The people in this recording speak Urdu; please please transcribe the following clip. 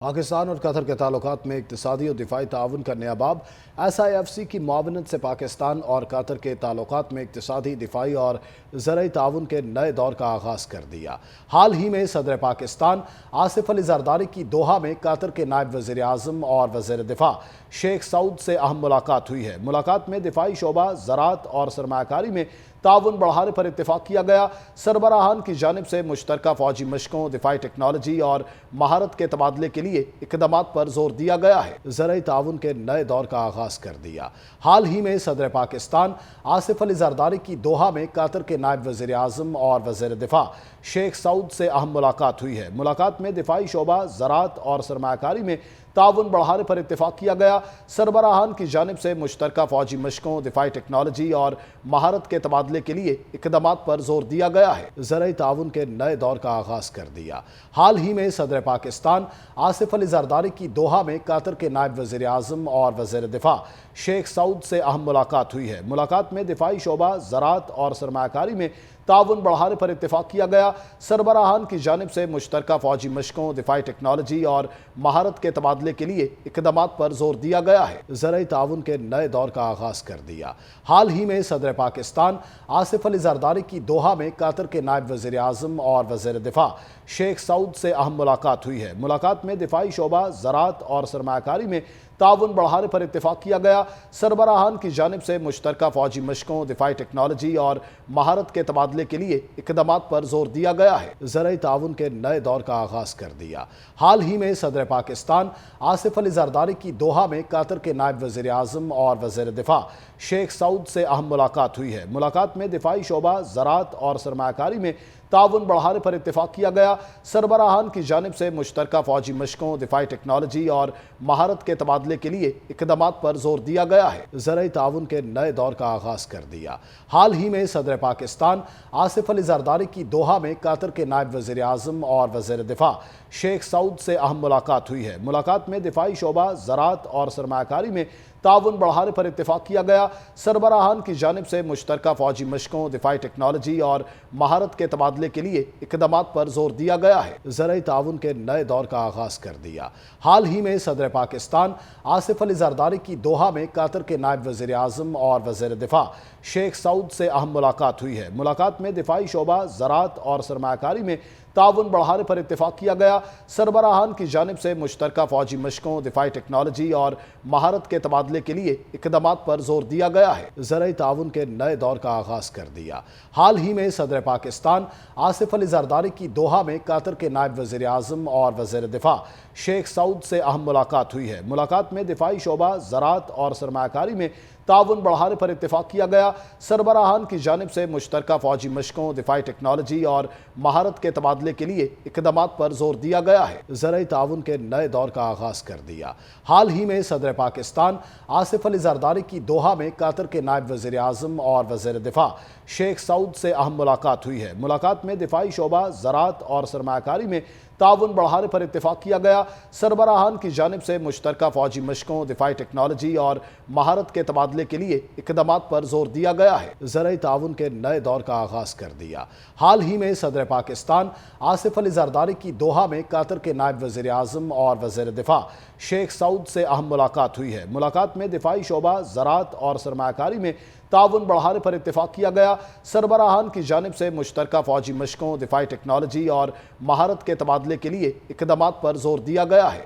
پاکستان اور قطر کے تعلقات میں اقتصادی اور دفاعی تعاون کا نیا باب۔ SIFC کی معاونت سے پاکستان اور قطر کے تعلقات میں اقتصادی، دفاعی اور زرعی تعاون کے نئے دور کا آغاز کر دیا۔ حال ہی میں صدر پاکستان آصف علی زرداری کی دوحہ میں قطر کے نائب وزیر اعظم اور وزیر دفاع شیخ سعود سے اہم ملاقات ہوئی ہے۔ ملاقات میں دفاعی شعبہ، زراعت اور سرمایہ کاری میں تعاون بڑھانے پر اتفاق کیا گیا۔ سربراہان کی جانب سے مشترکہ فوجی مشقوں، دفاعی ٹیکنالوجی اور مہارت کے تبادلے کے لیے اقدامات پر زور دیا گیا ہے۔ زرعی تعاون کے نئے دور کا آغاز کر دیا۔ حال ہی میں صدر پاکستان آصف علی زرداری کی دوحہ میں قطر کے نائب وزیر اعظم اور وزیر دفاع شیخ سعود سے اہم ملاقات ہوئی ہے۔ ملاقات میں دفاعی شعبہ، زراعت اور سرمایہ کاری میں تعاون بڑھانے پر اتفاق کیا گیا۔ سربراہان کی جانب سے مشترکہ فوجی مشقوں، دفاعی ٹیکنالوجی اور مہارت کے تبادلے کے لیے اقدامات پر زور دیا گیا ہے۔ زرعی تعاون کے نئے دور کا آغاز کر دیا۔ حال ہی میں صدر پاکستان آصف علی زرداری کی دوحہ میں قطر کے نائب وزیر اعظم اور وزیر دفاع شیخ سعود سے اہم ملاقات ہوئی ہے۔ ملاقات میں دفاعی شعبہ، زراعت اور سرمایہ کاری میں تعاون بڑھانے پر اتفاق کیا گیا۔ سربراہان کی جانب سے مشترکہ فوجی مشقوں، دفاعی ٹیکنالوجی اور مہارت کے تبادلے کے لیے اقدامات پر زور دیا گیا ہے۔ زرعی تعاون کے نئے دور کا آغاز کر دیا۔ حال ہی میں صدر پاکستان آصف علی زرداری کی دوحہ میں قطر کے نائب وزیر اعظم اور وزیر دفاع شیخ سعود سے اہم ملاقات ہوئی ہے۔ ملاقات میں دفاعی شعبہ، زراعت اور سرمایہ کاری میں تعاون بڑھانے پر اتفاق کیا گیا۔ سربراہان کی جانب سے مشترکہ فوجی مشقوں، دفاعی ٹیکنالوجی اور مہارت کے تبادلے کے لیے اقدامات پر زور دیا گیا ہے۔ زرعی تعاون کے نئے دور کا آغاز کر دیا۔ حال ہی میں صدر پاکستان آصف علی زرداری کی دوحہ میں قطر کے نائب وزیر اعظم اور وزیر دفاع شیخ سعود سے اہم ملاقات ہوئی ہے۔ ملاقات میں دفاعی شعبہ، زراعت اور سرمایہ کاری میں تعاون بڑھانے پر اتفاق کیا گیا۔ سربراہان کی جانب سے مشترکہ فوجی مشقوں، دفاعی ٹیکنالوجی اور مہارت کے تبادلے کے لیے اقدامات پر زور دیا گیا ہے۔ زرعی تعاون کے نئے دور کا آغاز کر دیا۔ حال ہی میں صدر پاکستان آصف علی زرداری کی دوحہ میں قطر کے نائب وزیر اعظم اور وزیر دفاع شیخ سعود سے اہم ملاقات ہوئی ہے۔ ملاقات میں دفاعی شعبہ، زراعت اور سرمایہ کاری میں تعاون بڑھانے پر اتفاق کیا گیا۔ سربراہان کی جانب سے مشترکہ فوجی مشقوں، دفاعی ٹیکنالوجی اور مہارت کے تبادلے کے لیے اقدامات پر زور دیا گیا ہے۔ زرعی تعاون کے نئے دور کا آغاز کر دیا۔ حال ہی میں صدر پاکستان آصف علی زرداری کی دوحہ میں قطر کے نائب وزیر اعظم اور وزیر دفاع شیخ سعود سے اہم ملاقات ہوئی ہے۔ ملاقات میں دفاعی شعبہ، زراعت اور سرمایہ کاری میں تعاون بڑھانے پر اتفاق کیا گیا۔ سربراہان کی جانب سے مشترکہ فوجی مشقوں، دفاعی ٹیکنالوجی اور مہارت کے تبادلے کے لیے اقدامات پر زور دیا گیا ہے۔ زرعی تعاون کے نئے دور کا آغاز کر دیا۔ حال ہی میں صدر پاکستان آصف علی زرداری کی دوحہ میں قطر کے نائب وزیر اعظم اور وزیر دفاع شیخ سعود سے اہم ملاقات ہوئی ہے۔ ملاقات میں دفاعی شعبہ، زراعت اور سرمایہ کاری میں تعاون بڑھانے پر اتفاق کیا گیا۔ سربراہان کی جانب سے مشترکہ فوجی مشقوں، دفاعی ٹیکنالوجی اور مہارت کے تبادلے کے لیے اقدامات پر زور دیا گیا ہے۔ زرعی تعاون کے نئے دور کا آغاز کر دیا۔ حال ہی میں صدر پاکستان آصف علی زرداری کی دوحہ میں قطر کے نائب وزیر اعظم اور وزیر دفاع شیخ سعود سے اہم ملاقات ہوئی ہے۔ ملاقات میں دفاعی شعبہ، زراعت اور سرمایہ کاری میں تعاون بڑھانے پر اتفاق کیا گیا۔ سربراہان کی جانب سے مشترکہ فوجی مشقوں، دفاعی ٹیکنالوجی اور مہارت کے تبادلے کے لیے اقدامات پر زور دیا گیا ہے۔ زرعی تعاون کے نئے دور کا آغاز کر دیا۔ حال ہی میں صدر پاکستان آصف علی زرداری کی دوحہ میں قطر کے نائب وزیر اعظم اور وزیر دفاع شیخ سعود سے اہم ملاقات ہوئی ہے۔ ملاقات میں دفاعی شعبہ، زراعت اور سرمایہ کاری میں تعاون بڑھانے پر اتفاق کیا گیا۔ سربراہان کی جانب سے مشترکہ فوجی مشقوں، دفاعی ٹیکنالوجی اور مہارت کے تبادلے کے لیے اقدامات پر زور دیا گیا ہے۔